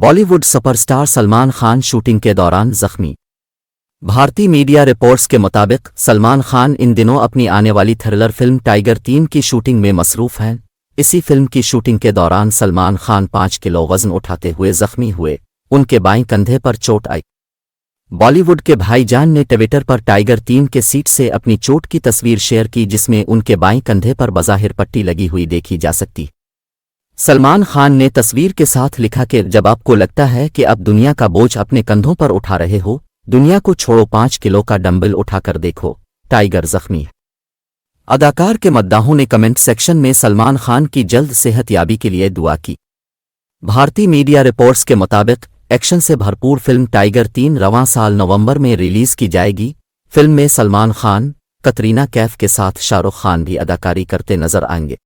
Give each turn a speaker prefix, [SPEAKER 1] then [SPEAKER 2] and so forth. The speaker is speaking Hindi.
[SPEAKER 1] बॉलीवुड सुपरस्टार सलमान खान शूटिंग के दौरान जख्मी। भारतीय मीडिया रिपोर्ट्स के मुताबिक सलमान खान इन दिनों अपनी आने वाली थ्रिलर फिल्म टाइगर 3 की शूटिंग में मसरूफ हैं। इसी फिल्म की शूटिंग के दौरान सलमान खान 5 किलो वजन उठाते हुए जख्मी हुए। उनके बाएं कंधे पर चोट आई। बॉलीवुड के भाईजान ने ट्विटर पर टाइगर 3 के सीट से अपनी चोट की तस्वीर शेयर की, जिसमें उनके बाएं कंधे पर बज़ाहिर पट्टी लगी हुई देखी जा सकती। सलमान खान ने तस्वीर के साथ लिखा कि जब आपको लगता है कि अब दुनिया का बोझ अपने कंधों पर उठा रहे हो, दुनिया को छोड़ो, 5 किलो का डंबल उठाकर देखो, टाइगर जख्मी है। अदाकार के मद्दाहों ने कमेंट सेक्शन में सलमान खान की जल्द सेहतयाबी के लिए दुआ की। भारतीय मीडिया रिपोर्ट्स के मुताबिक एक्शन से भरपूर फिल्म टाइगर 3 रवां साल नवंबर में रिलीज की जाएगी। फिल्म में सलमान खान, कतरीना कैफ के साथ शाहरुख खान भी अदाकारी करते नजर आएंगे।